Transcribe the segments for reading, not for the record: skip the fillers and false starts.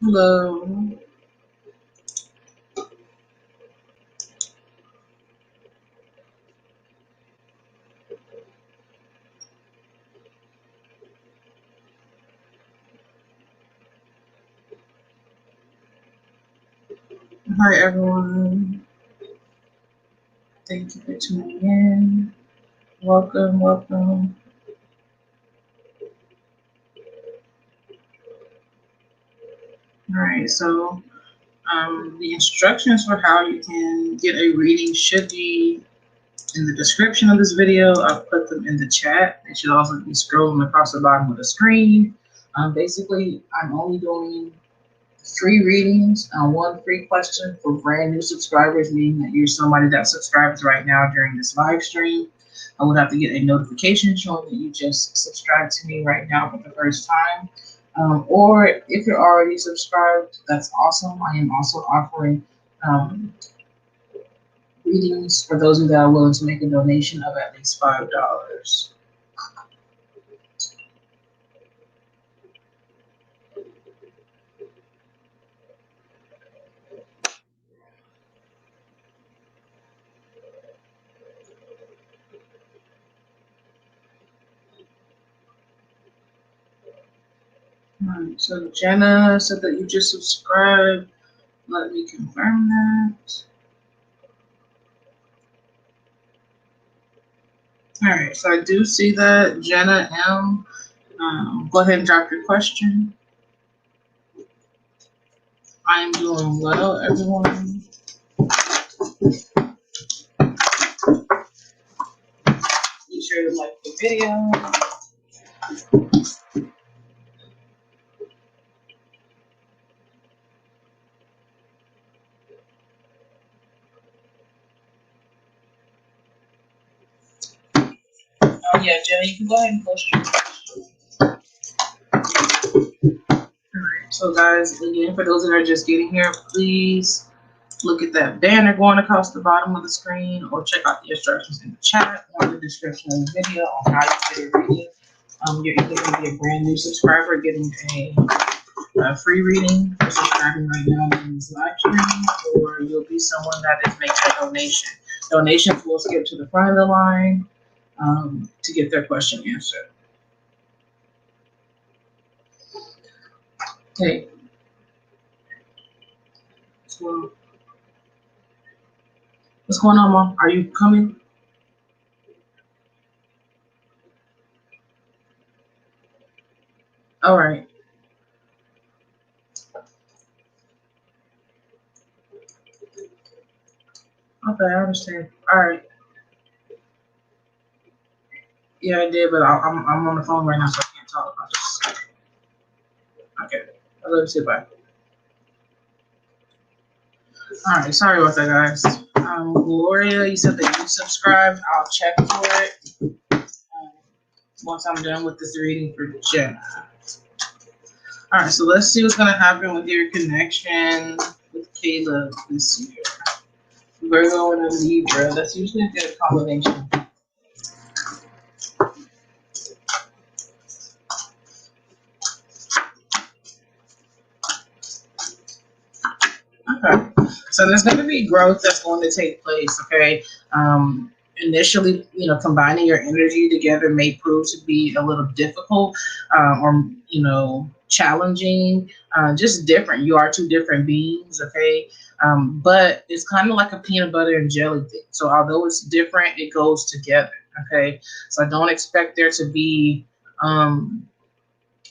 Hello. Hi, everyone. Thank you for tuning in. Welcome, welcome. All right, so the instructions for how you can get a reading should be in the description of this video. I'll put them in the chat. They should also be scrolling across the bottom of the screen. Basically, I'm only doing free readings, one free question for brand new subscribers, meaning that you're somebody that subscribes right now during this live stream. I would have to get a notification showing that you just subscribed to me right now for the first time. Or if you're already subscribed, that's awesome. I am also offering um, readings for those of you that are willing to make a donation of at least $5. Alright, so Jenna said that you just subscribed. Let me confirm that. All right, so I do see that. Jenna M. Go ahead and drop your question. I am doing well, everyone. Be sure to like the video. Oh yeah, Jenna, you can go ahead and post your question. Alright, so guys, again, for those that are just getting here, please look at that banner going across the bottom of the screen, or check out the instructions in the chat or the description of the video on how to get a reading. You're either going to be a brand new subscriber getting a free reading for subscribing right now in this live stream, or you'll be someone that is making a donation. Donations will skip to the front of the line to get their question answered. Okay. So, what's going on, Mom? Are you coming? All right. Okay, I understand. All right. Yeah, I did, but I'm on the phone right now, so I can't talk about this. Okay. I love you. Say bye. All right. Sorry about that, guys. Gloria, you said that you subscribed. I'll check for it once I'm done with this reading for Jenna. All right, so let's see what's going to happen with your connection with Caleb this year. Virgo and a Libra, that's usually a good combination. Okay, so there's going to be growth that's going to take place, okay? Initially, combining your energy together may prove to be a little difficult or, challenging, just different. You are two different beings, okay? But it's kind of like a peanut butter and jelly thing. So although it's different, it goes together, okay? So I don't expect there to be a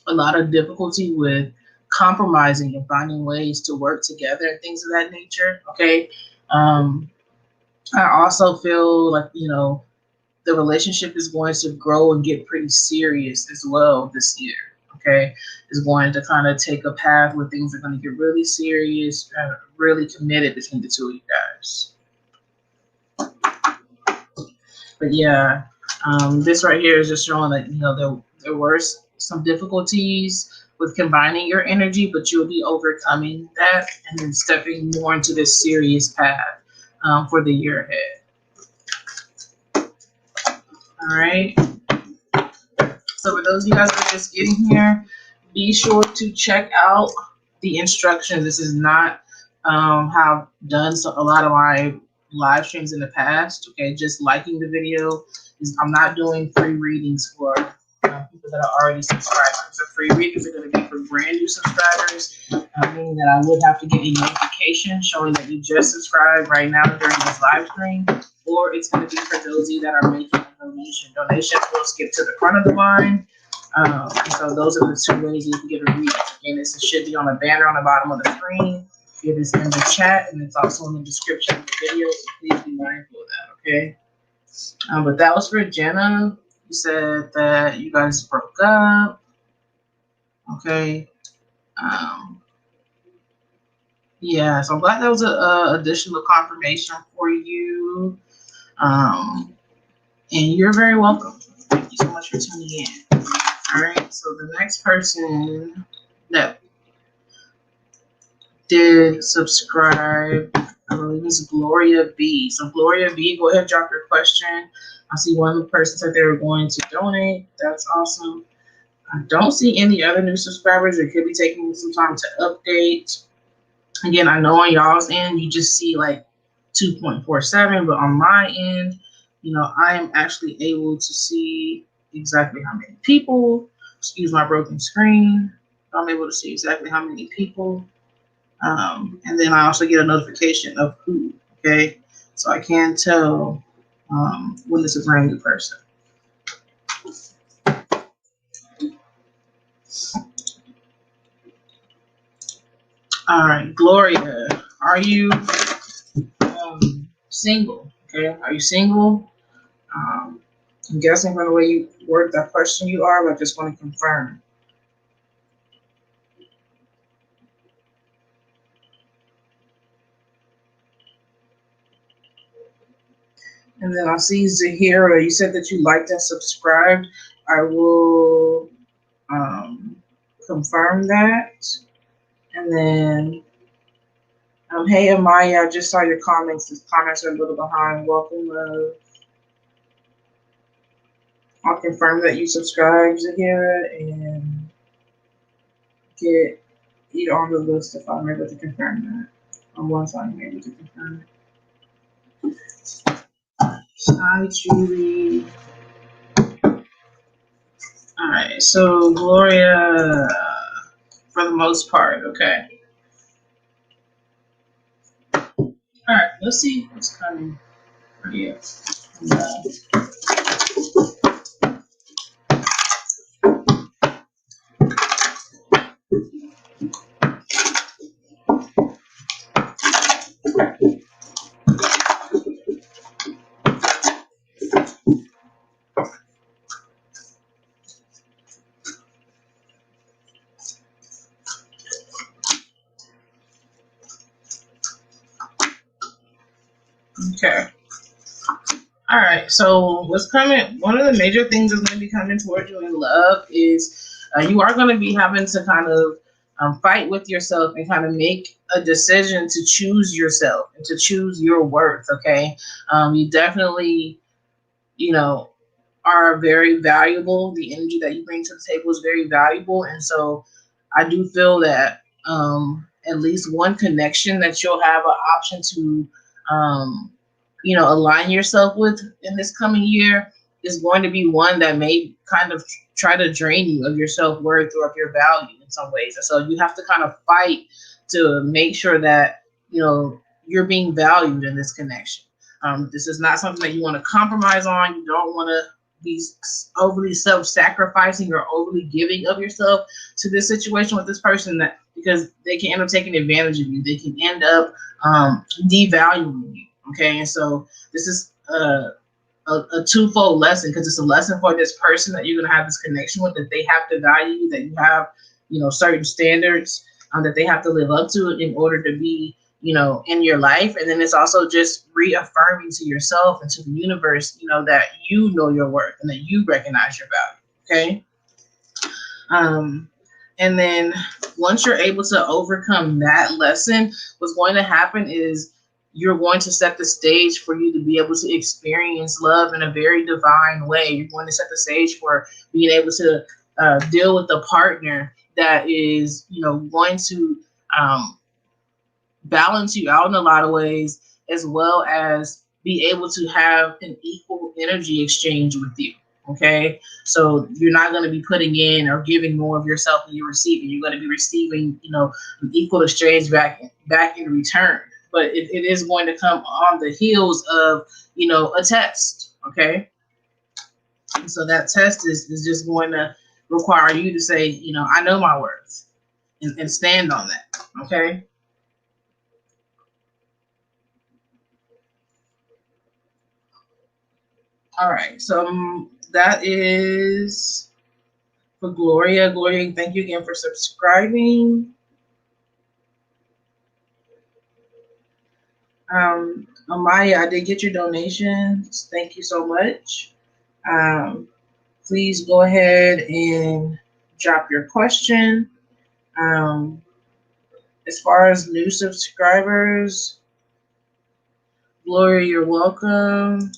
lot of difficulty with compromising and finding ways to work together and things of that nature, okay? I also feel like, the relationship is going to grow and get pretty serious as well this year, okay? It's going to kind of take a path where things are going to get really serious, really committed between the two of you guys. But yeah, this right here is just showing that, there were some difficulties with combining your energy, but you'll be overcoming that and then stepping more into this serious path for the year ahead. All right. So for those of you guys that are just getting here, be sure to check out the instructions. This is not how I've done a lot of my live streams in the past. Okay, just liking the video is, I'm not doing free readings for people that are already subscribers. The free readings are going to be for brand new subscribers, meaning that I would have to get a notification showing that you just subscribed right now during this live stream, or it's going to be for those of you that are making a donation. Donations will skip to the front of the line. So those are the two ways you can get a reading. And it should be on a banner on the bottom of the screen. It is in the chat, and it's also in the description of the video. So please be mindful of that, okay? But that was for Jenna. You said that you guys broke up. Okay. Yeah, so I'm glad that was a additional confirmation for you. And you're very welcome. Thank you so much for tuning in. All right, so the next person that did subscribe, I believe is Gloria B. So Gloria B, go ahead, drop your question. I see one person said they were going to donate. That's awesome. I don't see any other new subscribers. It could be taking some time to update. Again, I know on y'all's end, you just see like 2.47, but on my end, you know, I am actually able to see exactly how many people. Excuse my broken screen. I'm able to see exactly how many people. And then I also get a notification of who, okay? So I can tell when it's a brand new person. All right, Gloria, are you single? Okay, are you single? I'm guessing from the way you word that question you are, but I just want to confirm. And then I see Zahira, you said that you liked and subscribed. I will confirm that. And then, hey, Amaya, I just saw your comments. The comments are a little behind. Welcome, love. I'll confirm that you subscribe, Zahira, and get you on the list if I'm able to confirm that. Once I'm able to confirm it. Hi, Julie. All right, so Gloria, for the most part, okay. All right, let's see what's coming for you. Okay. All right. So what's coming? One of the major things that's going to be coming towards you in love is you are going to be having to kind of fight with yourself and kind of make a decision to choose yourself and to choose your worth. Okay. You definitely, you know, are very valuable. The energy that you bring to the table is very valuable, and so I do feel that at least one connection that you'll have an option to, you know, align yourself with in this coming year is going to be one that may kind of try to drain you of your self-worth or of your value in some ways. And so you have to kind of fight to make sure that, you know, you're being valued in this connection. This is not something that you want to compromise on. You don't want to be overly self-sacrificing or overly giving of yourself to this situation with this person, that because they can end up taking advantage of you. They can end up devaluing you. Okay, and so this is a twofold lesson, because it's a lesson for this person that you're going to have this connection with, that they have to value you, that you have, you know, certain standards that they have to live up to in order to be, you know, in your life. And then it's also just reaffirming to yourself and to the universe, you know, that you know your worth and that you recognize your value. Okay. And then once you're able to overcome that lesson, what's going to happen is you're going to set the stage for you to be able to experience love in a very divine way. You're going to set the stage for being able to deal with a partner that is, you know, going to um, balance you out in a lot of ways, as well as be able to have an equal energy exchange with you. Okay, so you're not going to be putting in or giving more of yourself than you're receiving. You're going to be receiving, an equal exchange back in return. But it is going to come on the heels of, a test. Okay, and so that test is just going to require you to say, I know my worth, and stand on that. Okay. All right. So that is for Gloria. Gloria, thank you again for subscribing. Amaya, I did get your donations. Thank you so much. Um, please go ahead and drop your question. Um, as far as new subscribers, Gloria, you're welcome.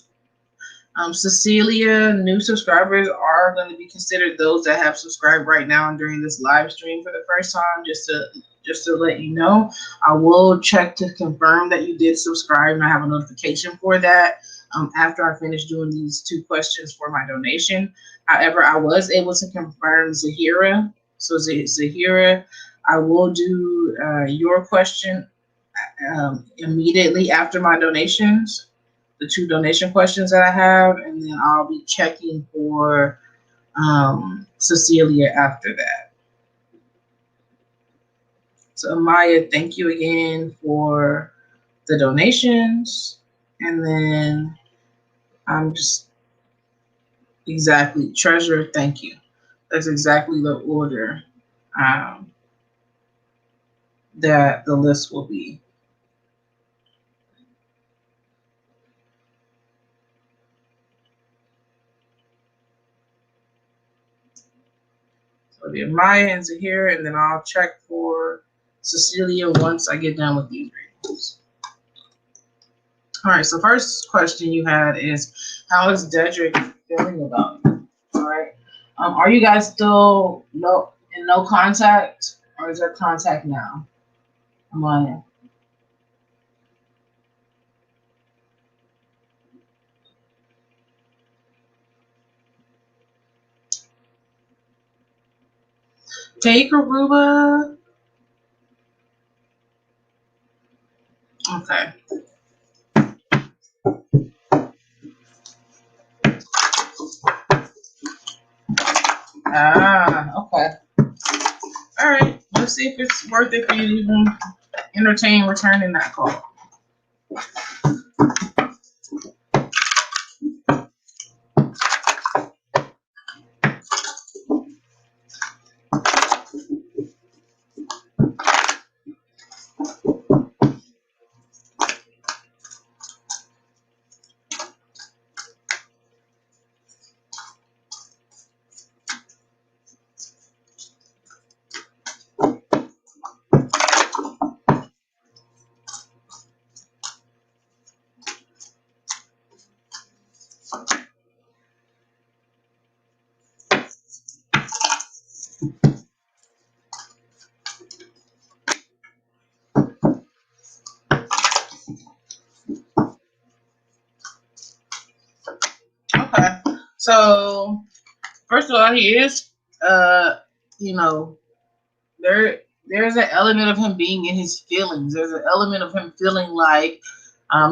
Cecilia, new subscribers are going to be considered those that have subscribed right now during this live stream for the first time. Just to let you know, I will check to confirm that you did subscribe, and I have a notification for that after I finish doing these two questions for my donation. However, I was able to confirm Zahira. So Zahira, I will do your question immediately after my donations, the two donation questions that I have, and then I'll be checking for Cecilia after that. So Maya, thank you again for the donations. And then I'm just exactly Treasure, thank you. That's exactly the order that the list will be. So the Maya and Zahira, and then I'll check for Cecilia once I get done with these readings. All right, so first question you had is, how is Dedrick feeling about you? All right. Are you guys still in no contact, or is there contact now? Amaya. Take Aruba. Okay. Okay. All right. Let's see if it's worth it for you to even entertain returning that call. Okay. So first of all, he is, you know, there's an element of him being in his feelings. There's an element of him feeling like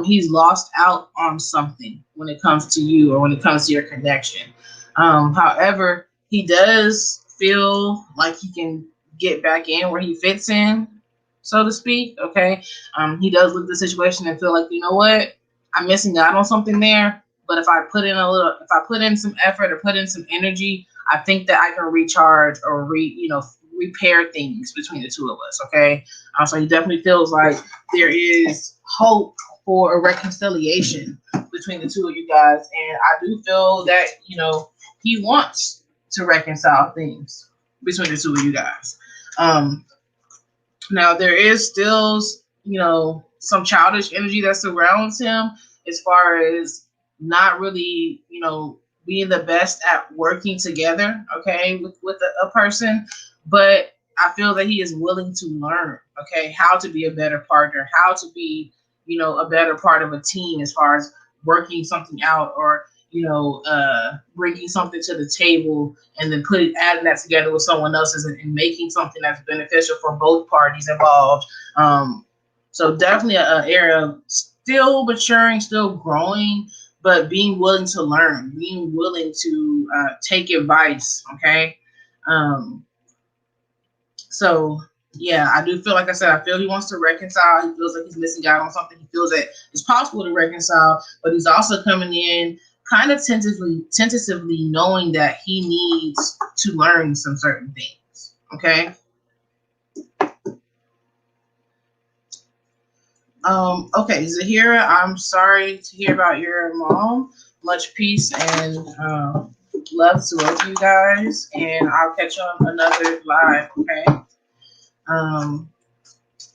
he's lost out on something when it comes to you, or when it comes to your connection. However, he does feel like he can get back in where he fits in, so to speak. Okay. He does look at the situation and feel like, you know what, I'm missing out on something there. But if I put in some effort or put in some energy, I think that I can recharge or repair things between the two of us. Okay. So he definitely feels like there is hope for a reconciliation between the two of you guys. And I do feel that, he wants to reconcile things between the two of you guys. Now there is still, some childish energy that surrounds him, as far as not really, being the best at working together, okay, with a person. But I feel that he is willing to learn, okay, how to be a better partner, how to be, a better part of a team as far as working something out, or bringing something to the table, and then adding that together with someone else's, and making something that's beneficial for both parties involved. So definitely an area of still maturing, still growing, but being willing to learn, being willing to take advice. Okay. Um, so yeah, I do feel, like I said, I feel he wants to reconcile. He feels like he's missing out on something. He feels that it's possible to reconcile, but he's also coming in kind of tentatively knowing that he needs to learn some certain things. Okay. Okay, Zahira, I'm sorry to hear about your mom. Much peace and love to both of you guys. And I'll catch you on another live, okay?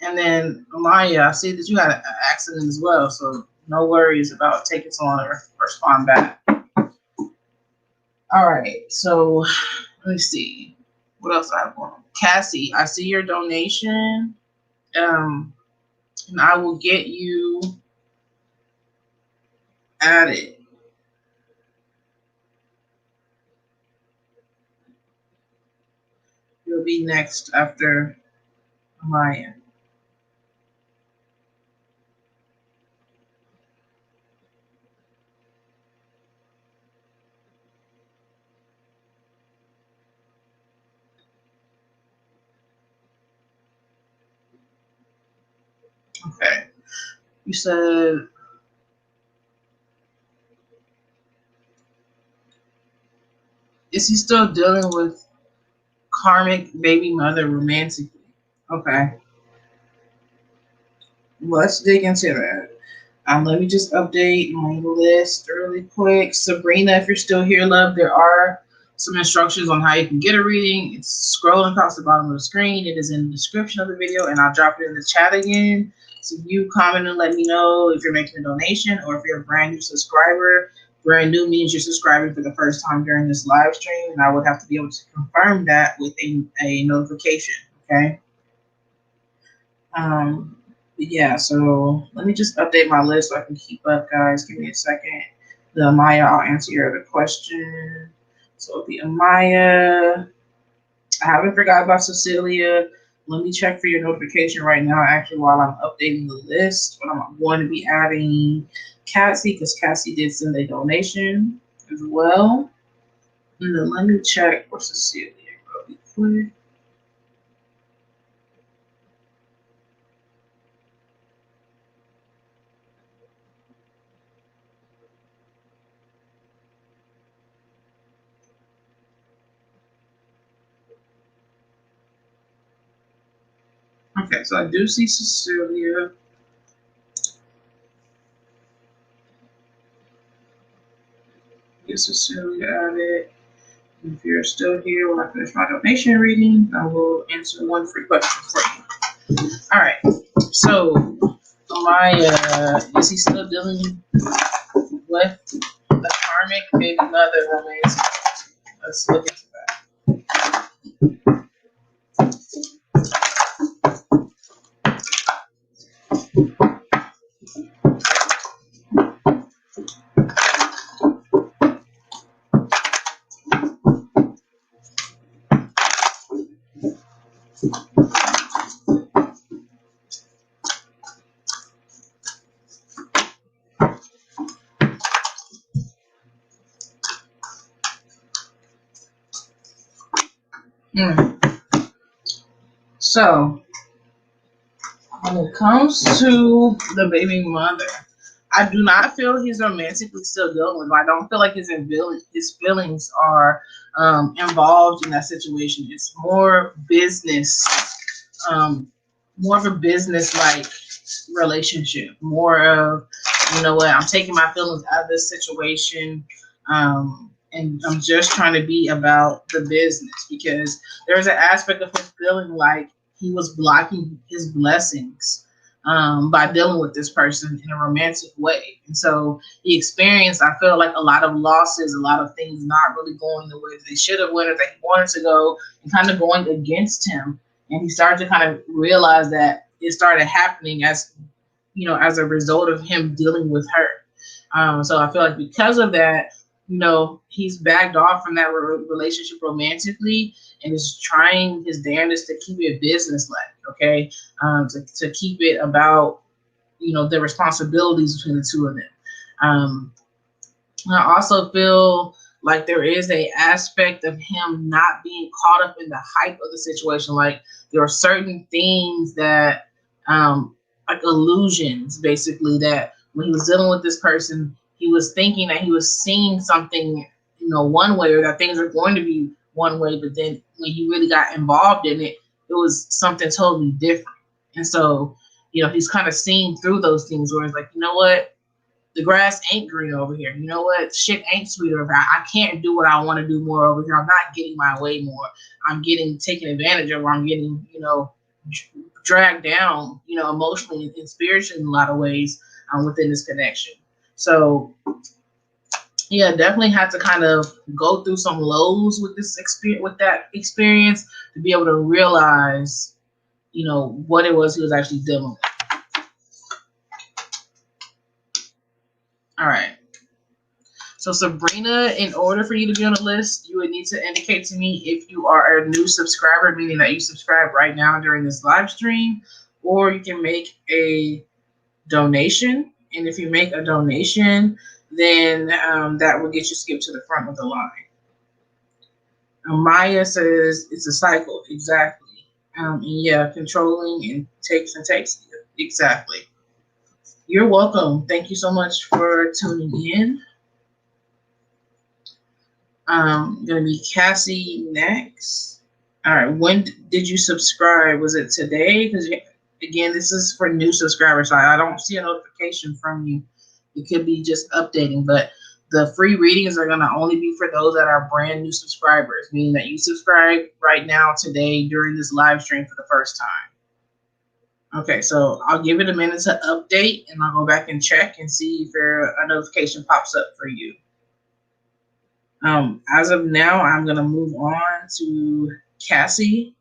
And then Amaya, I see that you had an accident as well, so no worries about taking so long to respond back. All right, so let me see. What else I have going on? Cassie, I see your donation. And I will get you added. You'll be next after Amaya. Okay. You said, is he still dealing with karmic baby mother romantically? Okay. Let's dig into that. Let me just update my list really quick. Sabrina, if you're still here, love, there are some instructions on how you can get a reading. It's scrolling across the bottom of the screen. It is in the description of the video, and I'll drop it in the chat again. So you comment and let me know if you're making a donation, or if you're a brand new subscriber. Brand new means you're subscribing for the first time during this live stream, and I would have to be able to confirm that with a notification. Okay. Yeah, so let me just update my list so I can keep up, guys. Give me a second. The Maya, I'll answer your other question. So the Amaya, I haven't forgot about Cecilia. Let me check for your notification right now, actually, while I'm updating the list. But I'm going to be adding Cassie, because Cassie did send a donation as well. And then let me check for Cecilia really quick. Okay, so I do see Cecilia. Get Cecilia added. If you're still here when I finish my donation reading, I will answer one free question for you. All right. So, is he still dealing with the karmic baby mother romance? Let's look into that. So, when it comes to the baby mother, I do not feel he's romantically still dealing with. I don't feel like his feelings are involved in that situation. It's more business, more of a business like relationship. More of, you know what, I'm taking my feelings out of this situation, and I'm just trying to be about the business, because there's an aspect of him feeling like he was blocking his blessings by dealing with this person in a romantic way. And so he experienced, I feel like, a lot of losses, a lot of things not really going the way that they should have went or that he wanted to go, and kind of going against him And he started to kind of realize that it started happening as, as a result of him dealing with her. So I feel like because of that, he's backed off from that relationship romantically and is trying his damnedest to keep it business-like, okay? To keep it about, the responsibilities between the two of them. I also feel like there is a aspect of him not being caught up in the hype of the situation. Like there are certain things that, like illusions, basically, that when he was dealing with this person, he was thinking that he was seeing something, one way, or that things are going to be one way. But then when he really got involved in it, it was something totally different. And so, he's kind of seeing through those things where it's like, you know what? The grass ain't green over here. You know what? Shit ain't sweet over here. I can't do what I want to do more over here. I'm not getting my way more. I'm getting taken advantage of, or I'm getting, dragged down, emotionally and spiritually in a lot of ways within this connection. So, yeah, definitely had to kind of go through some lows with this experience, with that experience, to be able to realize, what it was he was actually dealing with. All right. So Sabrina, in order for you to be on the list, you would need to indicate to me if you are a new subscriber, meaning that you subscribe right now during this live stream, or you can make a donation. And if you make a donation, then that will get you skipped to the front of the line. Maya says it's a cycle. Exactly. And yeah, controlling and takes. Exactly. You're welcome. Thank you so much for tuning in. Gonna be Cassie next. All right. When did you subscribe? Was it today? Because again, this is for new subscribers. So I don't see a notification from you. It could be just updating, but the free readings are gonna only be for those that are brand new subscribers, meaning that you subscribe right now today during this live stream for the first time. Okay, so I'll give it a minute to update, and I'll go back and check and see if a notification pops up for you. As of now, I'm going to move on to Cassie.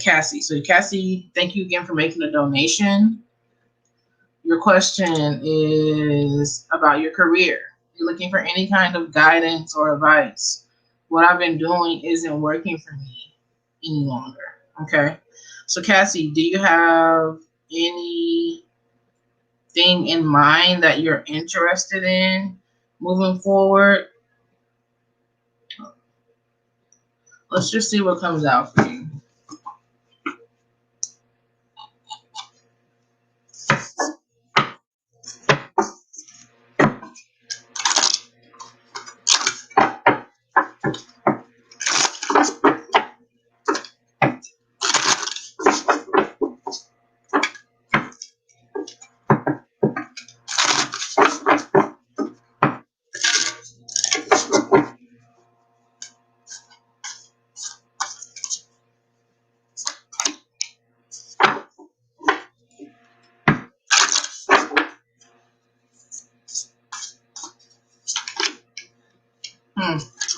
Cassie. So Cassie, thank you again for making a donation. Your question is about your career. You're looking for any kind of guidance or advice. What I've been doing isn't working for me any longer. Okay. So Cassie, do you have anything in mind that you're interested in moving forward? Let's just see what comes out for you.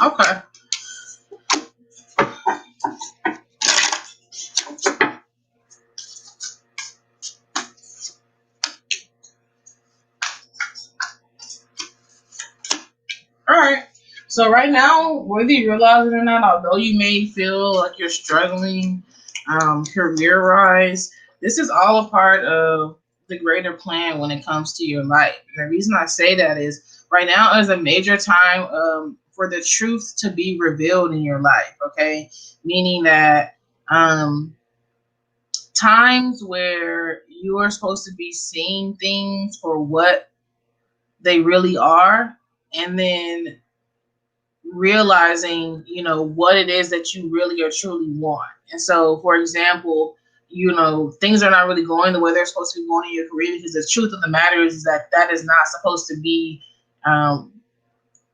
Okay. All right. So right now, whether you realize it or not, although you may feel like you're struggling career-wise, this is all a part of the greater plan when it comes to your life. And the reason I say that is right now is a major time for the truth to be revealed in your life, okay? Meaning that times where you are supposed to be seeing things for what they really are, and then realizing, what it is that you really or truly want. And so, for example, things are not really going the way they're supposed to be going in your career, because the truth of the matter is that that is not supposed to be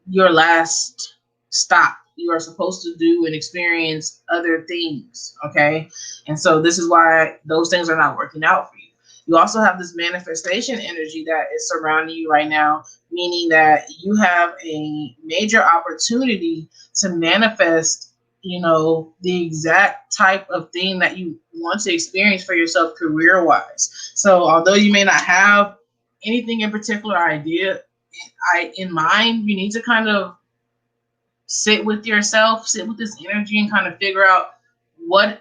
your last stop. You are supposed to do and experience other things, okay? And so this is why those things are not working out for you. You also have this manifestation energy that is surrounding you right now, meaning that you have a major opportunity to manifest the exact type of thing that you want to experience for yourself career wise. So although you may not have anything in particular idea in mind, you need to kind of sit with yourself, sit with this energy, and kind of figure out what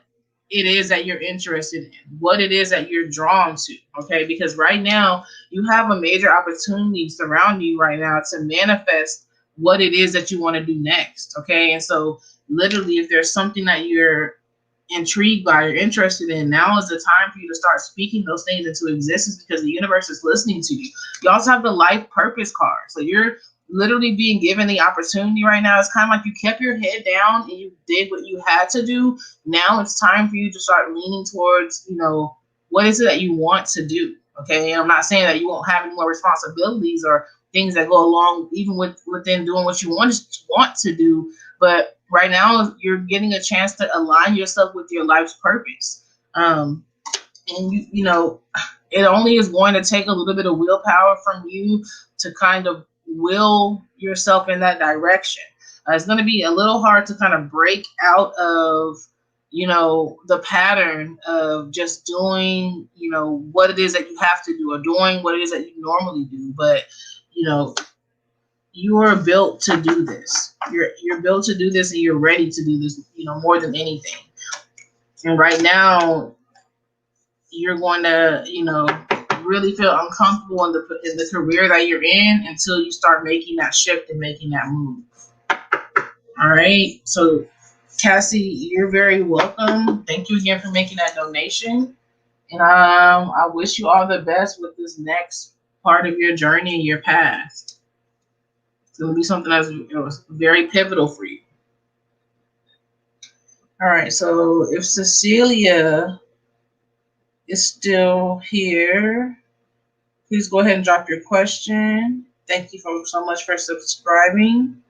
it is that you're interested in, what it is that you're drawn to. Okay, because right now you have a major opportunity surrounding you right now to manifest what it is that you want to do next. Okay, and so literally, if there's something that you're intrigued by or interested in, now is the time for you to start speaking those things into existence because the universe is listening to you. You also have the life purpose card. So you're literally being given the opportunity right now. It's kind of like you kept your head down and you did what you had to do. Now it's time for you to start leaning towards, what is it that you want to do? Okay. And I'm not saying that you won't have any more responsibilities or things that go along even within doing what you want to do. But right now you're getting a chance to align yourself with your life's purpose. And it only is going to take a little bit of willpower from you to kind of will yourself in that direction. It's going to be a little hard to kind of break out of the pattern of just doing what it is that you have to do or doing what it is that you normally do. But you are built to do this. You're built to do this, and you're ready to do this, more than anything. And right now, you're going to, really feel uncomfortable in the career that you're in until you start making that shift and making that move. All right. So, Cassie, you're very welcome. Thank you again for making that donation. And I wish you all the best with this next part of your journey and your path. It's going to be something that's very pivotal for you. All right. So, if Cecilia is still here, please go ahead and drop your question. Thank you so much for subscribing.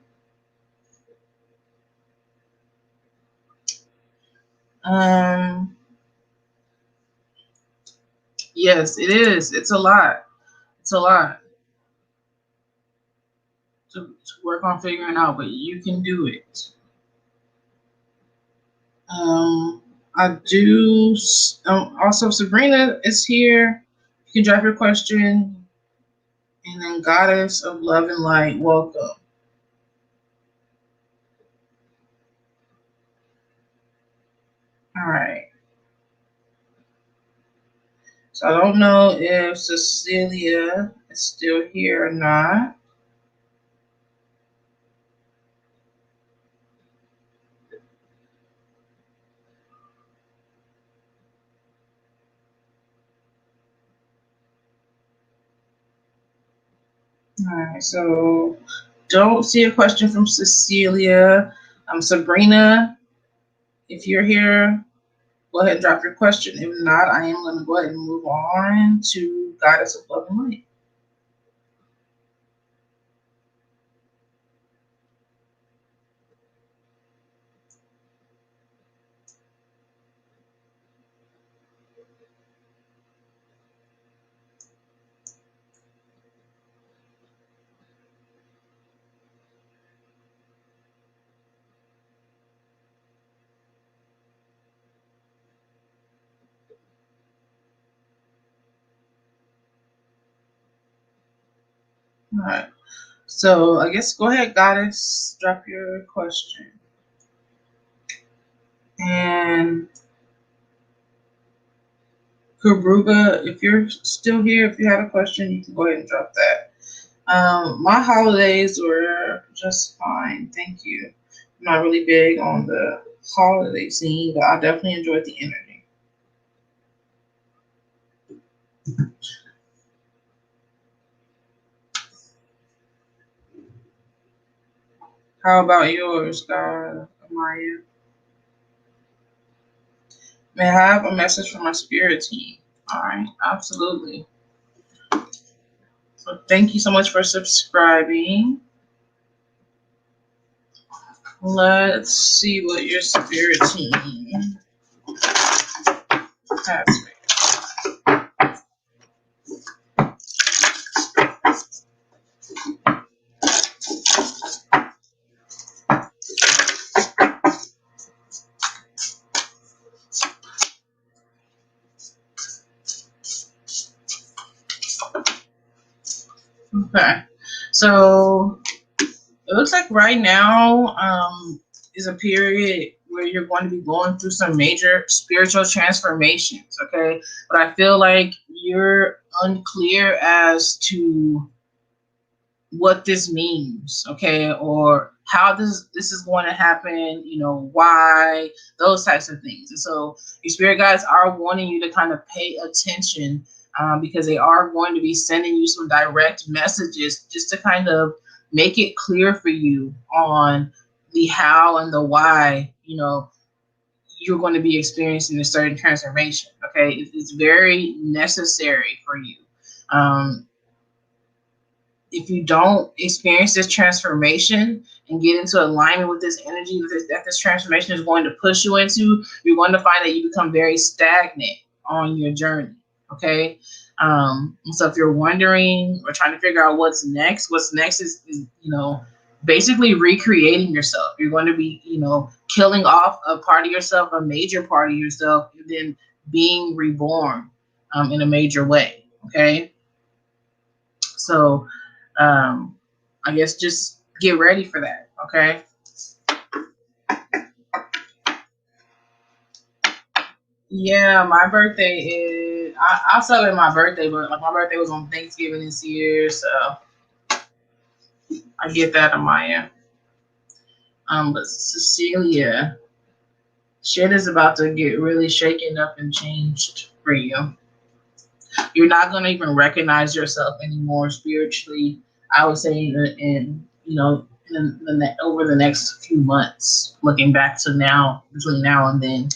Yes, it is. It's a lot. It's a lot to work on figuring out, but you can do it. I do. Also, Sabrina is here. You can drop your question. And then Goddess of Love and Light, welcome. All right. So I don't know if Cecilia is still here or not. All right, so don't see a question from Cecilia. Sabrina, if you're here, go ahead and drop your question. If not, I am going to go ahead and move on to Goddess of Love and Light. All right. So I guess go ahead, Goddess, drop your question. And Kabruga, if you're still here, if you have a question, you can go ahead and drop that. My holidays were just fine, thank you. I'm not really big on the holiday scene, but I definitely enjoyed the energy. How about yours, Maya? May I have a message from my spirit team? All right, absolutely. So thank you so much for subscribing. Let's see what your spirit team has. So it looks like right now is a period where you're going to be going through some major spiritual transformations, okay? But I feel like you're unclear as to what this means, okay, or how this is going to happen, you know, why, those types of things. And so your spirit guides are wanting you to kind of pay attention, because they are going to be sending you some direct messages just to kind of make it clear for you on the how and the why, you know, you're going to be experiencing a certain transformation. Okay, it's very necessary for you. Um, if you don't experience this transformation and get into alignment with this energy that this transformation is going to push you into, you're going to find that you become very stagnant on your journey. Okay. And so if you're wondering or trying to figure out what's next is, you know, basically recreating yourself. You're going to be, you know, killing off a part of yourself, a major part of yourself, and then being reborn in a major way. Okay. So I guess just get ready for that, okay? Yeah, my birthday is, I'll celebrate my birthday, but like my birthday was on Thanksgiving this year, so I get that on my end. But Cecilia, shit is about to get really shaken up and changed for you. You're not gonna even recognize yourself anymore spiritually. I would say in you know over the next few months, looking back to now, between now and then.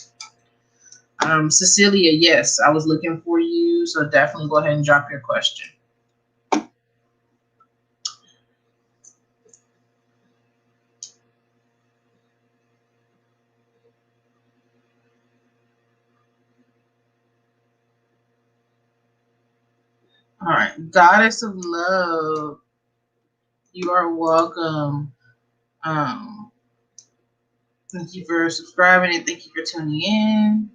Cecilia, yes, I was looking for you, so definitely go ahead and drop your question. All right, Goddess of Love, you are welcome. Um, Thank you for subscribing and thank you for tuning in.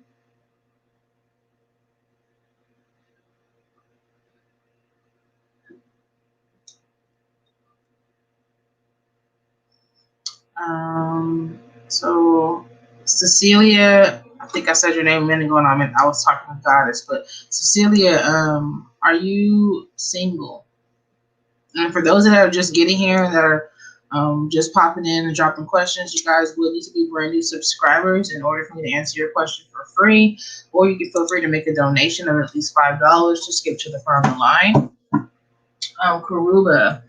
So Cecilia, I think I said your name a minute ago, and I was talking to Goddess, but Cecilia, are you single? And for those that are just getting here and that are just popping in and dropping questions, you guys will need to be brand new subscribers in order for me to answer your question for free. Or you can feel free to make a donation of at least $5 to skip to the front of the line. Karuba,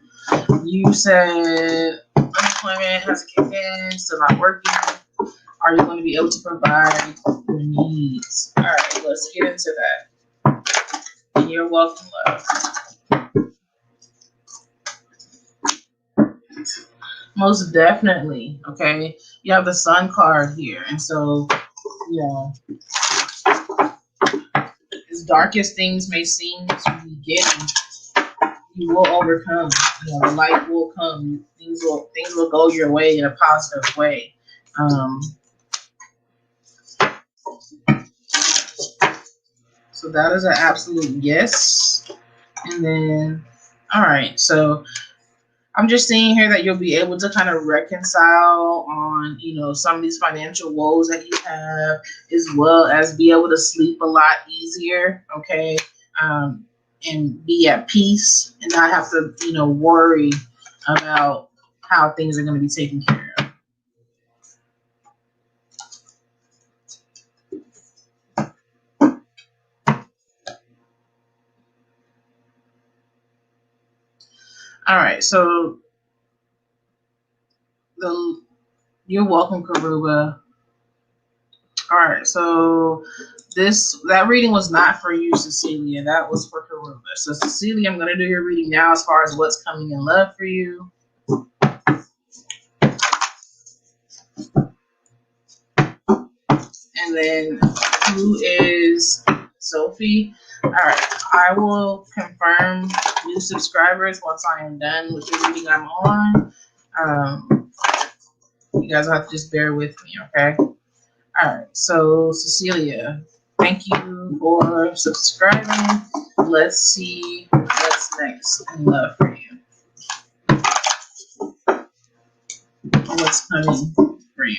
you said unemployment has kicked in, still not working. Are you going to be able to provide your needs? All right, let's get into that. And you're welcome, love. Most definitely. Okay. You have the sun card here. And so, you know, as dark as things may seem to be getting, you will overcome. You know, the light will come. Things will go your way in a positive way. So that is an absolute yes. And then, all right. So I'm just seeing here that you'll be able to kind of reconcile on, you know, some of these financial woes that you have, as well as be able to sleep a lot easier, okay, and be at peace and not have to, you know, worry about how things are going to be taken care of. All right, so you're welcome, Karuba. All right, so that reading was not for you, Cecilia. That was for Karuba. So Cecilia, I'm gonna do your reading now as far as what's coming in love for you. And then who is Sophie? All right, I will confirm new subscribers once I am done with the reading I'm on. You guys will have to just bear with me, okay? All right, so Cecilia, thank you for subscribing. Let's see what's next in love for you. What's coming for you?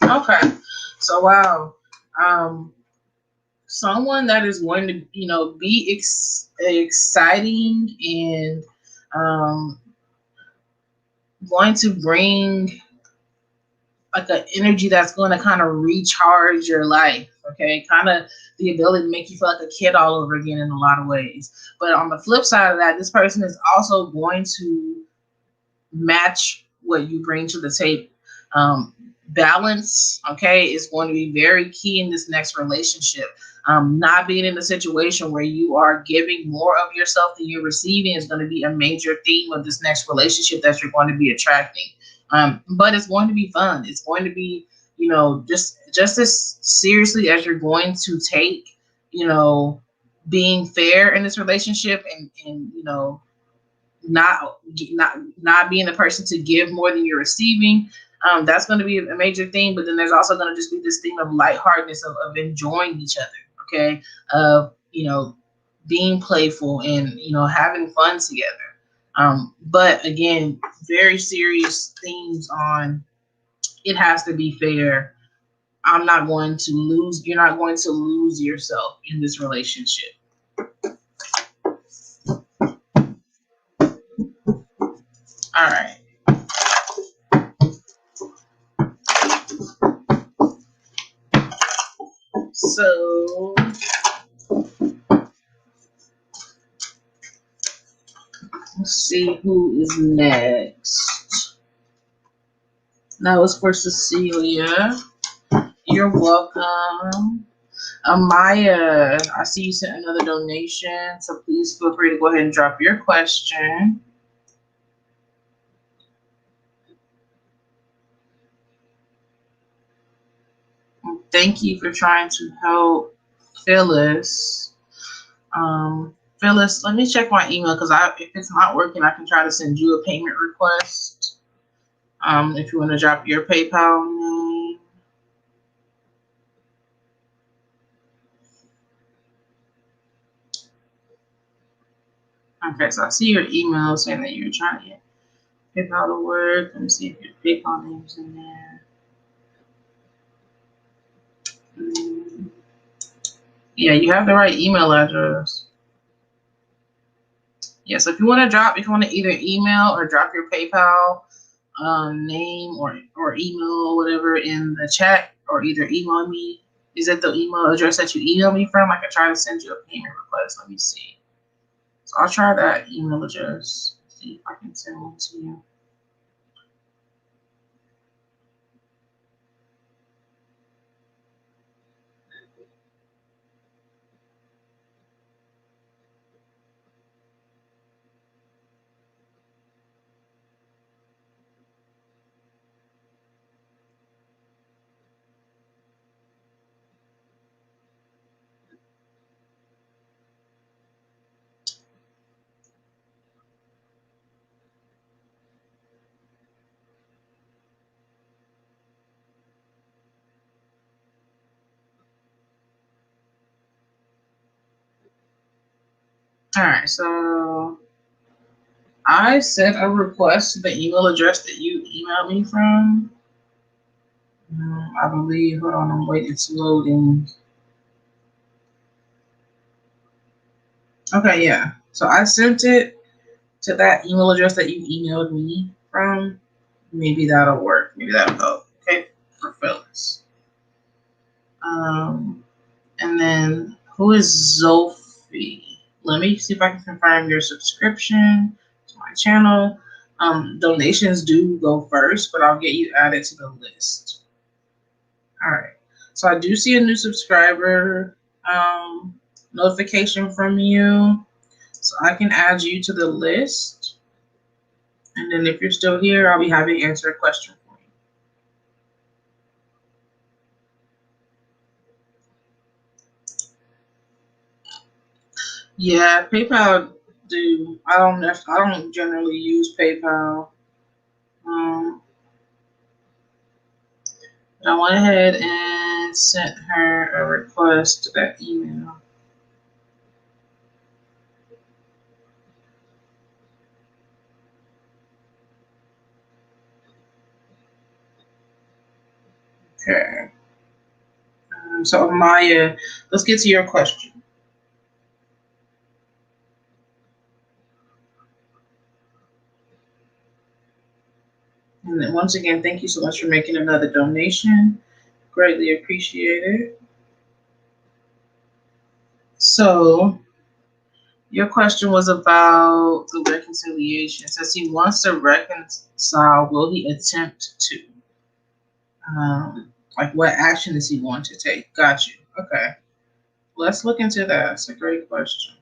Okay. So wow. Um, someone that is going to, be exciting and um, going to bring like an energy that's going to kind of recharge your life. Okay, kind of the ability to make you feel like a kid all over again in a lot of ways. But on the flip side of that, this person is also going to match what you bring to the table. Um, Balance, okay, is going to be very key in this next relationship. Not being in a situation where you are giving more of yourself than you're receiving is going to be a major theme of this next relationship that you're going to be attracting. But it's going to be fun. It's going to be, just as seriously as you're going to take, you know, being fair in this relationship and not being the person to give more than you're receiving. That's going to be a major thing. But then there's also going to just be this thing of lightheartedness of enjoying each other. Okay, of being playful and having fun together. But again, very serious themes on it has to be fair. I'm not going to lose. You're not going to lose yourself in this relationship. All right. So let's see who is next. That was for Cecilia. You're welcome. Maya, I see you sent another donation, so please feel free to go ahead and drop your question. Thank you for trying to help Phyllis. Phyllis, let me check my email because if it's not working, I can try to send you a payment request. If you want to drop your PayPal name. Okay, so I see your email saying that you're trying to get PayPal to work. Let me see if your PayPal name's in there. Mm, yeah, you have the right email address. Yeah, so if you want to either email or drop your PayPal name or email or whatever in the chat, or either email me. Is it the email address that you email me from? I can try to send you a payment request. Let me see. So I'll try that email address. See if I can send one to you. All right, so I sent a request to the email address that you emailed me from. I believe. Hold on, I'm waiting. It's loading. Okay, yeah. So I sent it to that email address that you emailed me from. Maybe that'll work. Maybe that'll help. Okay, for Phyllis. Um, and then who is Zophie? Let me see if I can confirm your subscription to my channel. Donations do go first, but I'll get you added to the list. All right. So I do see a new subscriber notification from you. So I can add you to the list. And then if you're still here, I'll be happy to answer a question for you. Yeah, PayPal do. I don't generally use PayPal. Um, but I went ahead and sent her a request to that email. Okay. So Maya, let's get to your question. And then once again, thank you so much for making another donation. Greatly appreciate it. So your question was about the reconciliation. Says he wants to reconcile. Will he attempt to? Like what action is he going to take? Got you. Okay. Let's look into that. That's a great question.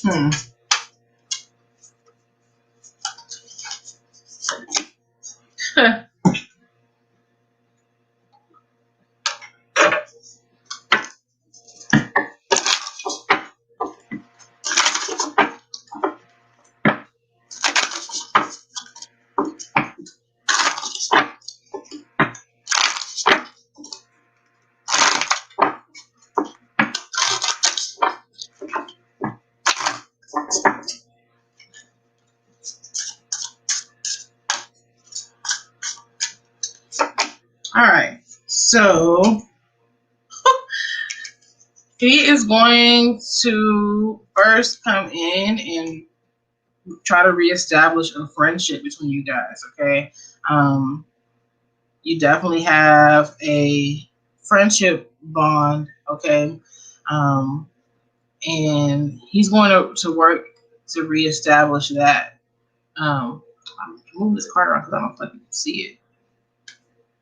Hmm. All right. So he is going to first come in and try to reestablish a friendship between you guys. Okay. Um, you definitely have a friendship bond. Okay. Um, and he's going to work to reestablish that. I'm moving this card around because I don't think you can see it.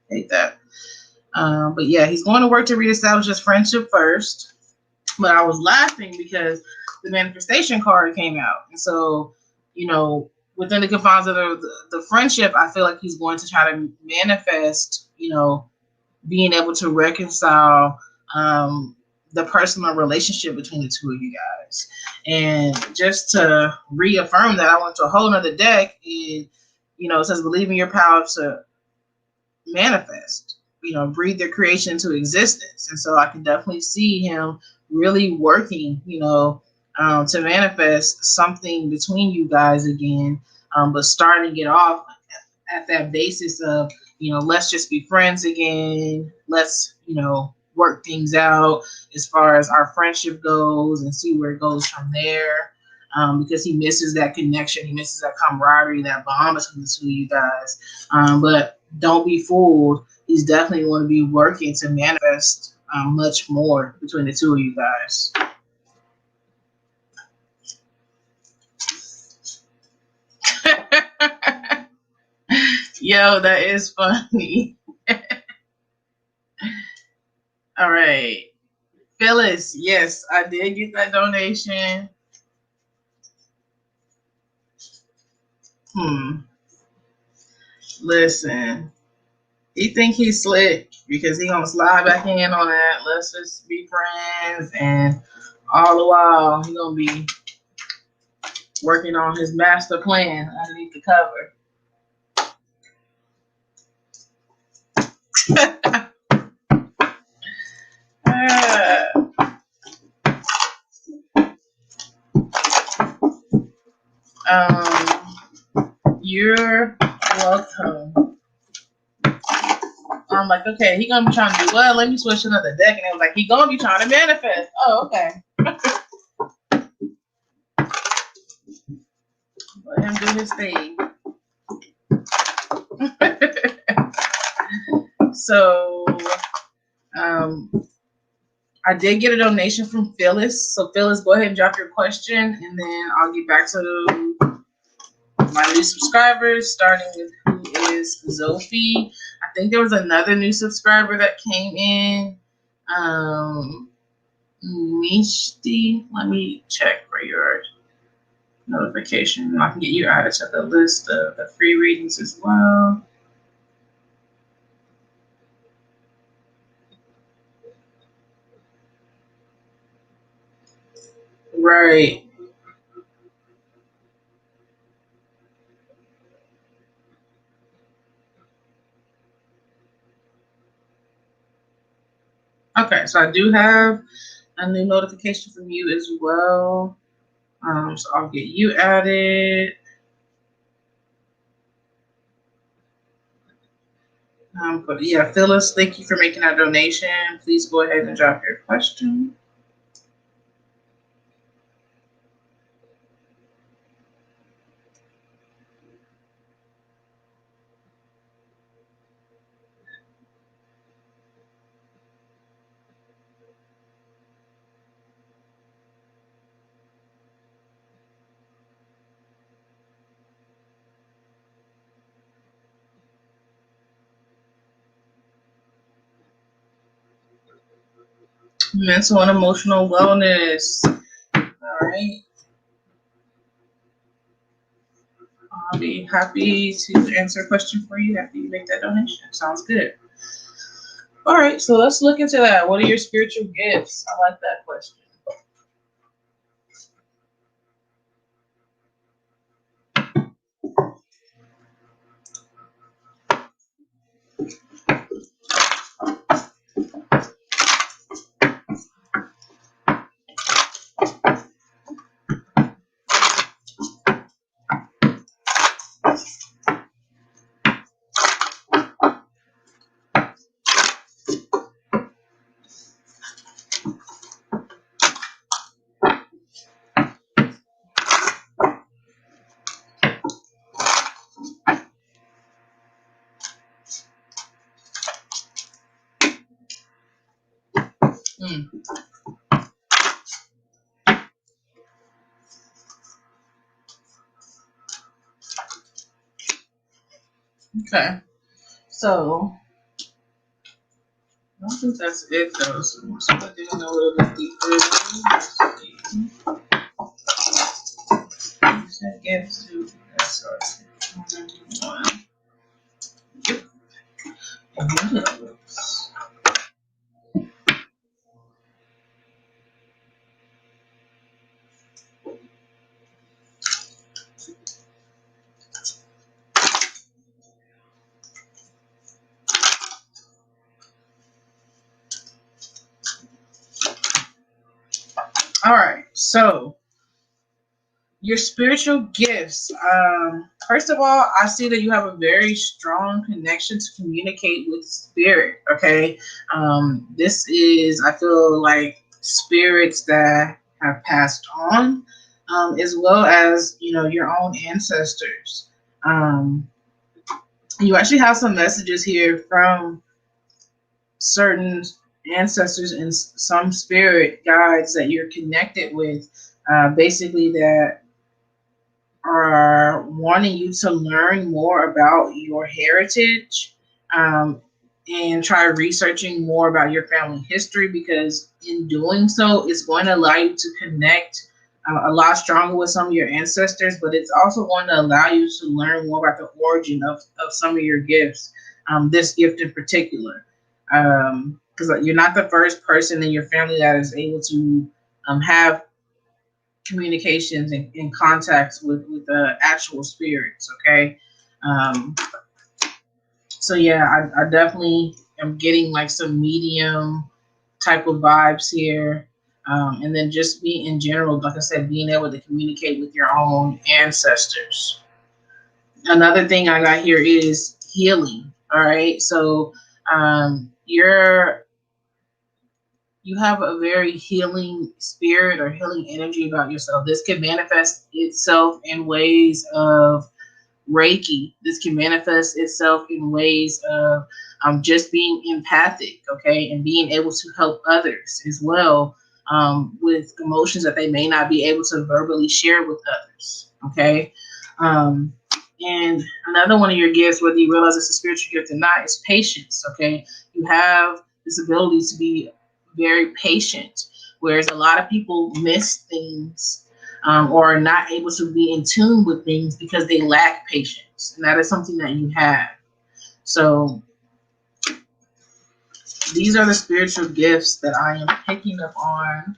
Hate that. But yeah, he's going to work to reestablish his friendship first. But I was laughing because the manifestation card came out, and so within the confines of the friendship, I feel like he's going to try to manifest, being able to reconcile the personal relationship between the two of you guys. And just to reaffirm that, I went to a whole nother deck, and it says believe in your power to manifest, breathe their creation into existence. And so I can definitely see him really working, to manifest something between you guys again, but starting it off at that basis of, let's just be friends again. Let's, work things out as far as our friendship goes and see where it goes from there. Because he misses that connection, he misses that camaraderie, that bond between the two of you guys. But don't be fooled. He's definitely going to be working to manifest much more between the two of you guys. Yo, that is funny. All right. Phyllis, yes, I did get that donation. Listen, he think he's slick because he gonna slide back in on that. Let's just be friends, and all the while he gonna be working on his master plan underneath the cover. You're welcome. I'm like, okay, he gonna be trying to do well. Let me switch another deck, and it was like he gonna be trying to manifest. Oh, okay. Let him do his thing. So um, I did get a donation from Phyllis. So Phyllis, go ahead and drop your question, and then I'll get back to my new subscribers, starting with who is Zophie. I think there was another new subscriber that came in. Mishti. Let me check for your notification. I can get you added to the list of the free readings as well. Right. Okay, so I do have a new notification from you as well. So I'll get you added. But yeah, Phyllis, thank you for making that donation. Please go ahead and drop your question. Mental and emotional wellness. All right. I'll be happy to answer a question for you after you make that donation. Sounds good. All right, so let's look into that. What are your spiritual gifts? I like that question. Mm. Okay, so I don't think that's it though. So I'm digging a little bit deeper. You said gifts to that's one. Yep. And what else? All right, so your spiritual gifts. First of all, I see that you have a very strong connection to communicate with spirit. Okay, this is I feel like spirits that have passed on, as well as your own ancestors. Um, you actually have some messages here from certain ancestors and some spirit guides that you're connected with. Basically, that are wanting you to learn more about your heritage, and try researching more about your family history, because in doing so, it's going to allow you to connect a lot stronger with some of your ancestors, but it's also going to allow you to learn more about the origin of some of your gifts, this gift in particular. Because you're not the first person in your family that is able to have communications and contacts with actual spirits. Okay, um, so yeah, I definitely am getting like some medium type of vibes here, and then just be in general, like I said, being able to communicate with your own ancestors. Another thing I got here is healing. All right, so you have a very healing spirit or healing energy about yourself. This can manifest itself in ways of Reiki. This can manifest itself in ways of just being empathic, okay, and being able to help others as well with emotions that they may not be able to verbally share with others, okay. Um, and another one of your gifts, whether you realize it's a spiritual gift or not, is patience, okay. You have this ability to be very patient, whereas a lot of people miss things or are not able to be in tune with things because they lack patience. And that is something that you have. So these are the spiritual gifts that I am picking up on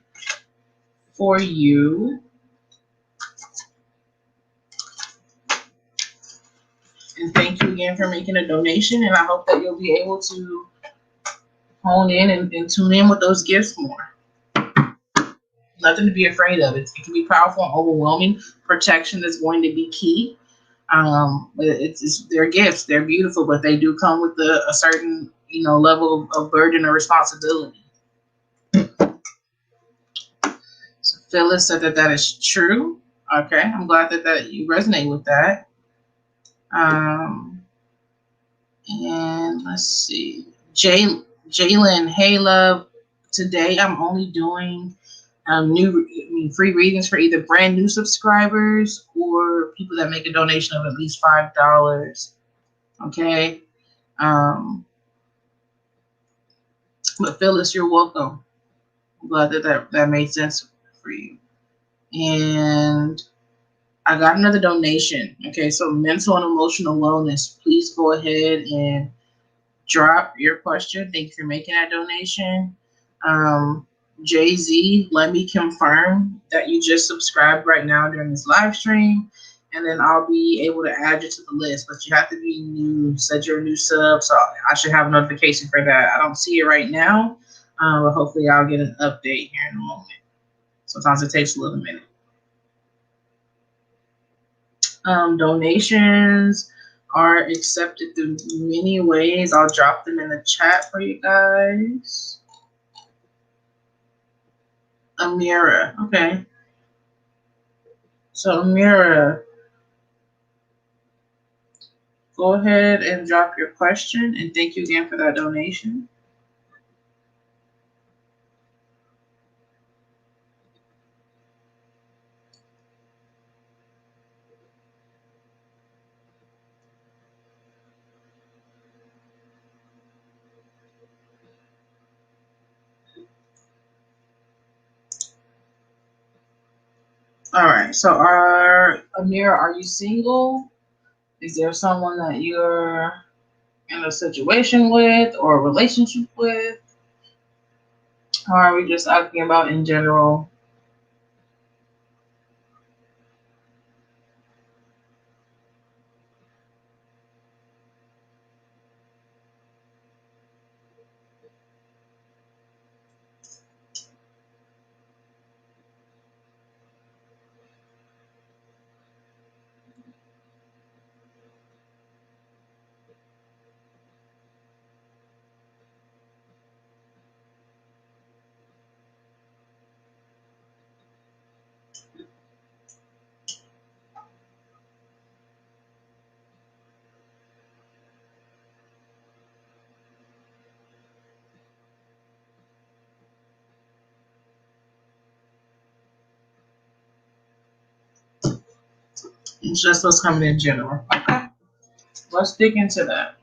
for you. And thank you again for making a donation. And I hope that you'll be able to hone in and tune in with those gifts more. Nothing to be afraid of. It can be powerful and overwhelming. Protection is going to be key. It's their gifts. They're beautiful, but they do come with a certain level of burden or responsibility. So Phyllis said that is true. Okay, I'm glad that you resonate with that. And let's see, Jalen, hey love. Today I'm only doing free readings for either brand new subscribers or people that make a donation of at least $5. Okay. But Phyllis, you're welcome. I'm glad that made sense for you. And I got another donation. Okay, so mental and emotional wellness. Please go ahead and drop your question. Thank you for making that donation. Jay-Z, let me confirm that you just subscribed right now during this live stream, and then I'll be able to add you to the list. But you have to be new, said you're a new sub, so I should have a notification for that. I don't see it right now, but hopefully I'll get an update here in a moment. Sometimes it takes a little minute. Donations are accepted through many ways. I'll drop them in the chat for you guys. Amira, okay. So Amira, go ahead and drop your question, and thank you again for that donation. All right, so Amira, are you single? Is there someone that you're in a situation with or a relationship with? Or are we just asking about in general? It's just what's coming in general. Okay, let's dig into that.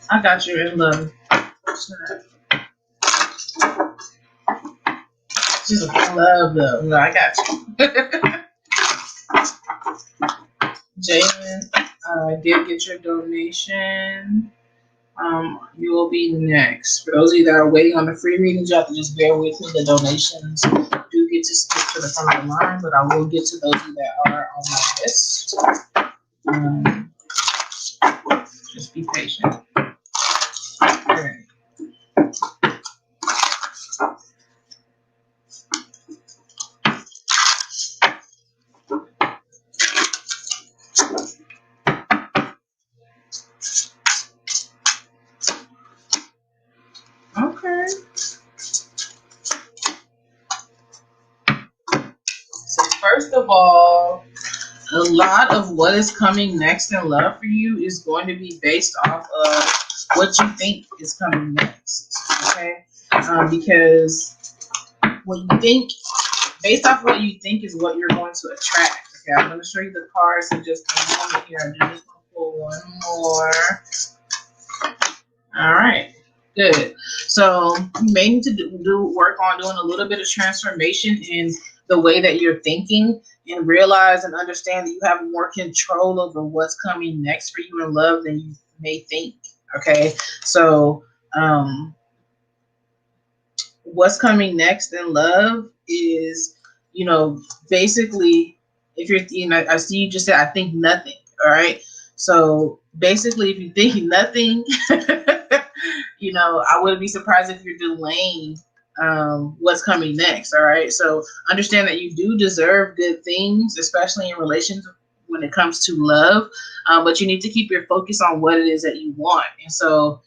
I got you in love. Just love though. No, I got you. Jalen, I did get your donation. You will be next. For those of you that are waiting on the free readings, you have to just bear with me. The donations do get to skip to the front of the line, but I will get to those of you that are on my list. Just be patient. All right. of all, a lot of what is coming next in love for you is going to be based off of what you think is coming next. Okay, because what you think, based off what you think, is what you're going to attract. Okay, I'm going to show you the cards and just a moment here. I'm just going to pull one more. All right, good. So you may need to do work on doing a little bit of transformation in the way that you're thinking, and realize and understand that you have more control over what's coming next for you in love than you may think. Okay, so what's coming next in love is, basically, if you're, I see you just said, I think nothing. All right. So basically, if you're thinking nothing, I wouldn't be surprised if you're delaying what's coming next. All right. So understand that you do deserve good things, especially in relations when it comes to love. But you need to keep your focus on what it is that you want. And so,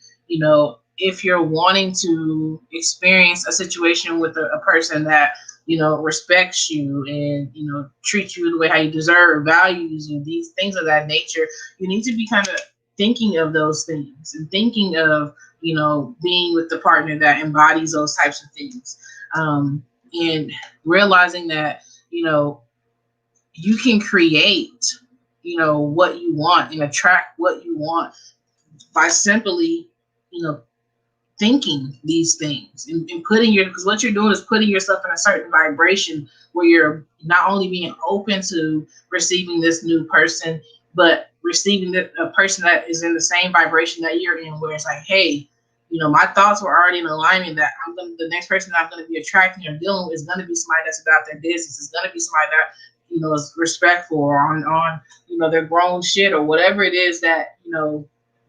if you're wanting to experience a situation with a person that, respects you and, treats you the way how you deserve, values you, these things of that nature, you need to be kind of thinking of those things and thinking of, being with the partner that embodies those types of things. And realizing that, you can create, what you want and attract what you want by simply, thinking these things and putting because what you're doing is putting yourself in a certain vibration where you're not only being open to receiving this new person, but receiving a person that is in the same vibration that you're in, where it's like, hey, my thoughts were already in alignment that the next person that I'm going to be attracting or dealing with is going to be somebody that's about their business. It's going to be somebody that, is respectful or on their grown shit or whatever it is that,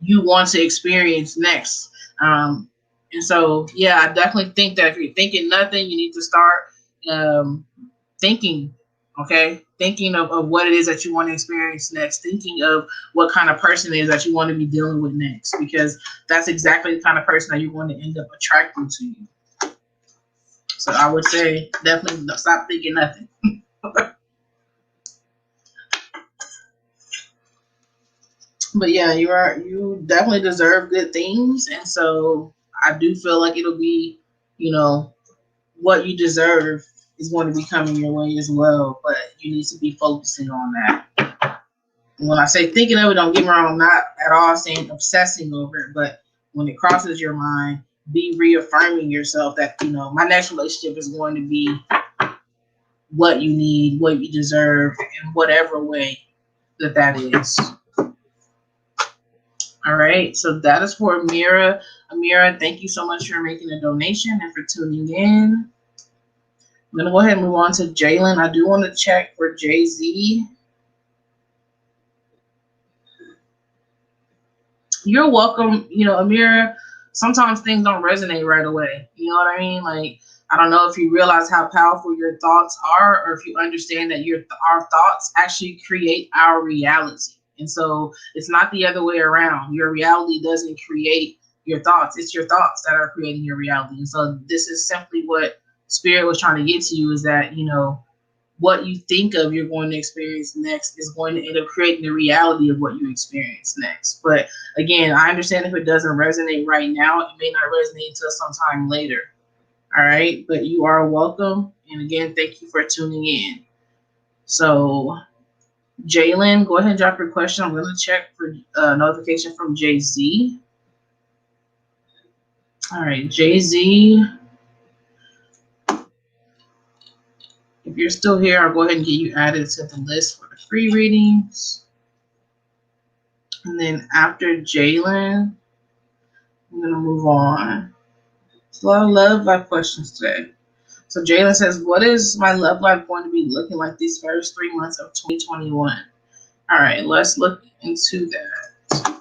you want to experience next. And so, yeah, I definitely think that if you're thinking nothing, you need to start thinking, okay? Thinking of what it is that you want to experience next. Thinking of what kind of person it is that you want to be dealing with next, because that's exactly the kind of person that you want to end up attracting to you. So I would say definitely stop thinking nothing. But yeah, you definitely deserve good things, and so I do feel like it'll be, what you deserve is going to be coming your way as well. But you need to be focusing on that. And when I say thinking of it, don't get me wrong, I'm not at all saying obsessing over it, but when it crosses your mind, be reaffirming yourself that, my next relationship is going to be what you need, what you deserve, in whatever way that is. All right, so that is for Amira. Amira, thank you so much for making a donation and for tuning in. I'm going to go ahead and move on to Jalen. I do want to check for Jay-Z. You're welcome. Amira, sometimes things don't resonate right away. You know what I mean? Like, I don't know if you realize how powerful your thoughts are, or if you understand that our thoughts actually create our reality. And so it's not the other way around. Your reality doesn't create your thoughts. It's your thoughts that are creating your reality. And so this is simply what Spirit was trying to get to you, is that, what you think of you're going to experience next is going to end up creating the reality of what you experience next. But again, I understand if it doesn't resonate right now, it may not resonate until sometime later. All right. But you are welcome. And again, thank you for tuning in. So Jalen, go ahead and drop your question. I'm going to check for notification from Jay-Z. All right, Jay-Z. If you're still here, I'll go ahead and get you added to the list for the free readings. And then after Jalen, I'm going to move on. There's a lot of love life questions today. So Jalen says, what is my love life going to be looking like these first 3 months of 2021? All right, let's look into that.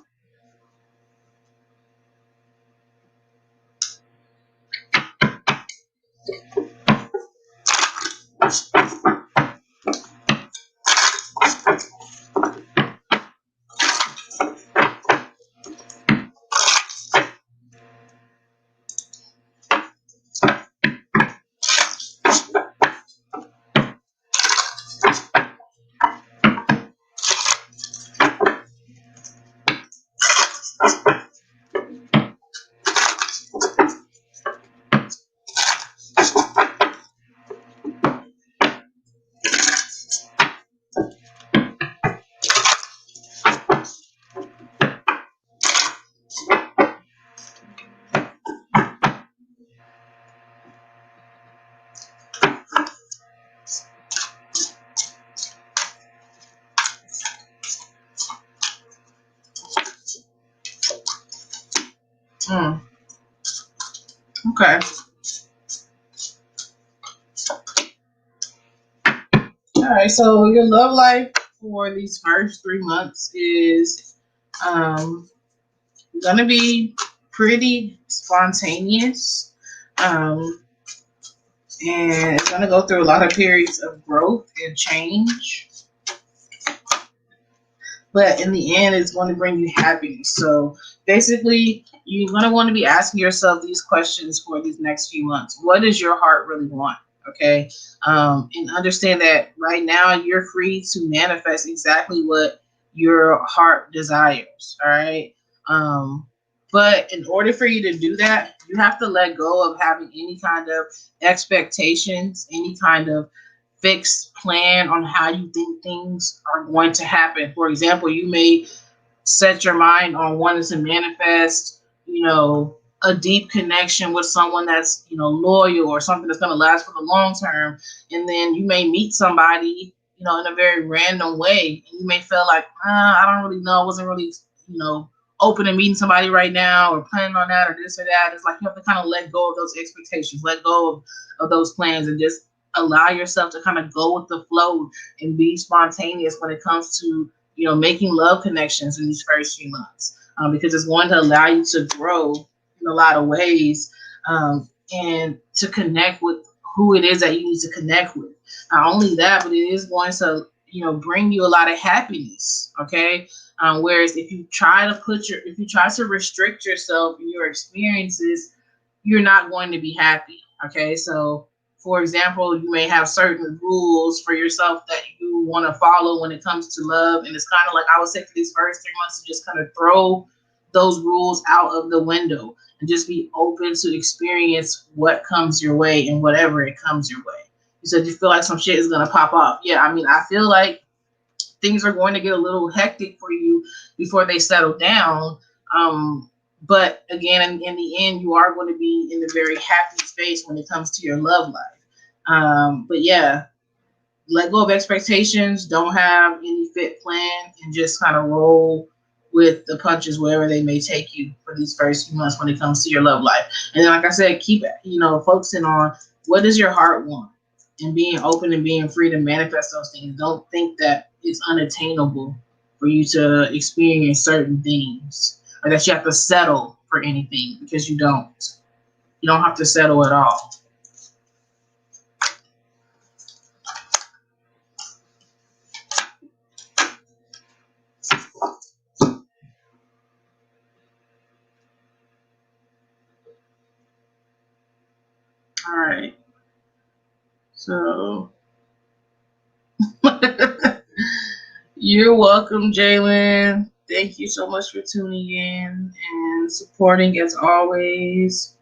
Mm, okay. All right. So your love life for these first 3 months is um, gonna be pretty spontaneous. Um, and it's gonna go through a lot of periods of growth and change. But in the end, it's going to bring you happiness. So basically, you're going to want to be asking yourself these questions for these next few months. What does your heart really want? Okay. And understand that right now you're free to manifest exactly what your heart desires. All right. Um, but in order for you to do that, you have to let go of having any kind of expectations, any kind of fixed plan on how you think things are going to happen. For example, you may set your mind on wanting to manifest, a deep connection with someone that's, loyal or something that's going to last for the long term. And then you may meet somebody, in a very random way. And you may feel like, I don't really know. I wasn't really, open to meeting somebody right now or planning on that or this or that. It's like you have to kind of let go of those expectations, let go of those plans and just allow yourself to kind of go with the flow and be spontaneous when it comes to making love connections in these first few months, because it's going to allow you to grow in a lot of ways, and to connect with who it is that you need to connect with. Not only that, but it is going to, bring you a lot of happiness. Okay. Whereas if you try to restrict yourself in your experiences, you're not going to be happy. Okay. So, for example, you may have certain rules for yourself that you want to follow when it comes to love. And it's kind of like I would say for these first 3 months to just kind of throw those rules out of the window and just be open to experience what comes your way and whatever it comes your way. You said you feel like some shit is going to pop off. Yeah, I mean, I feel like things are going to get a little hectic for you before they settle down. But again, in the end, you are going to be in a very happy space when it comes to your love life. But yeah, let go of expectations. Don't have any fit plan, and just kind of roll with the punches wherever they may take you for these first few months when it comes to your love life. And then, like I said, keep focusing on what does your heart want, and being open and being free to manifest those things. Don't think that it's unattainable for you to experience certain things, or that you have to settle for anything, because you don't. You don't have to settle at all. All right. So you're welcome, Jalen. Thank you so much for tuning in and supporting as always.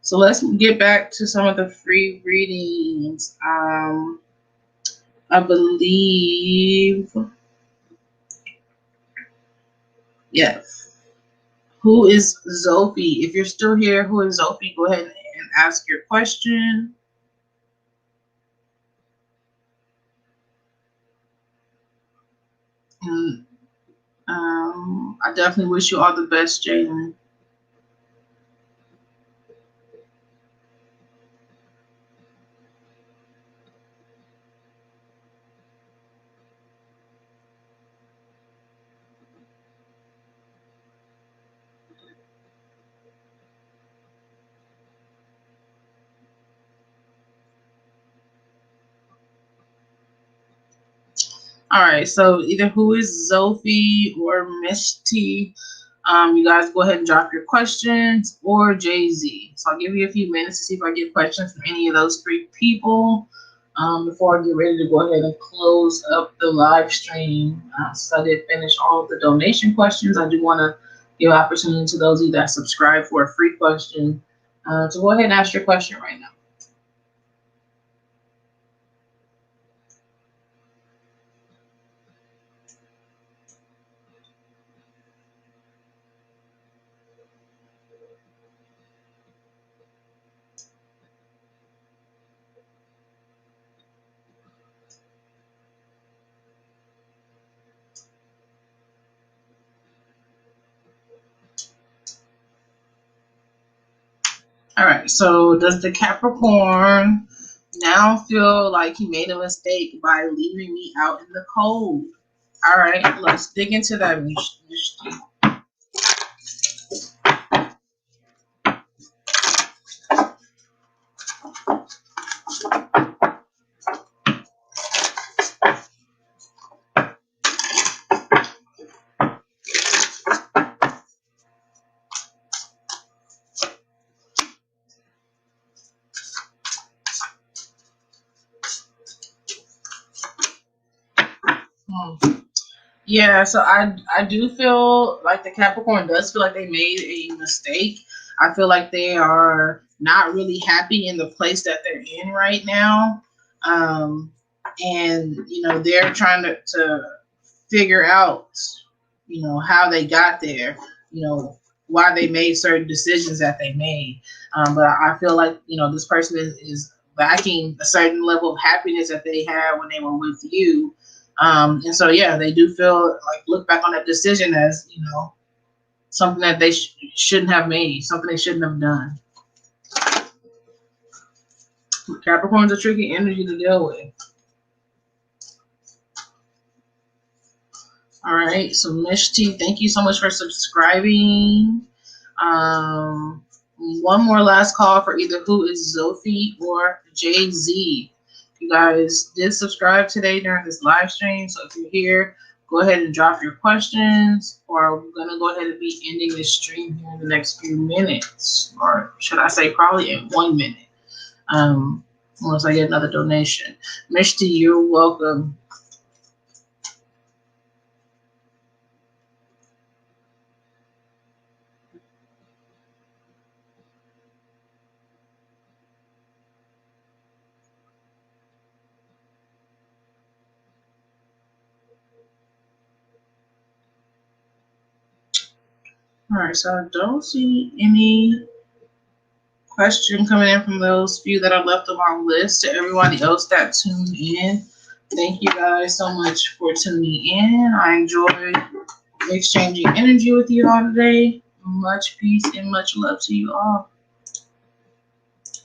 So let's get back to some of the free readings. I believe, yes. Who is Zophie? If you're still here, who is Zophie? Go ahead and ask your question. And I definitely wish you all the best, Jalen. All right, so either who is Zophie or Misty. You guys go ahead and drop your questions, or Jay Z. So I'll give you a few minutes to see if I get questions from any of those three people, before I get ready to go ahead and close up the live stream. So I did finish all of the donation questions. I do want to give opportunity to those of you that subscribe for a free question, to go ahead and ask your question right now. All right. So does the Capricorn now feel like he made a mistake by leaving me out in the cold? All right. Let's dig into that. Hmm. Yeah, so I do feel like the Capricorn does feel like they made a mistake. I feel like they are not really happy in the place that they're in right now. Um, and they're trying to figure out, how they got there, why they made certain decisions that they made. But I feel like, this person is lacking a certain level of happiness that they had when they were with you. And so, yeah, they do feel like look back on that decision as, something that they shouldn't have made, something they shouldn't have done. Capricorn's a tricky energy to deal with. All right, so Mishti, thank you so much for subscribing. One more last call for either who is Zophie or Jay Z. You guys did subscribe today during this live stream, so if you're here, go ahead and drop your questions, or we're gonna go ahead and be ending this stream here in the next few minutes, or should I say, probably in 1 minute, unless I get another donation. Mishti, you're welcome. All right, so I don't see any question coming in from those few that I left on my list. To everybody else that tuned in, thank you guys so much for tuning in. I enjoyed exchanging energy with you all today. Much peace and much love to you all.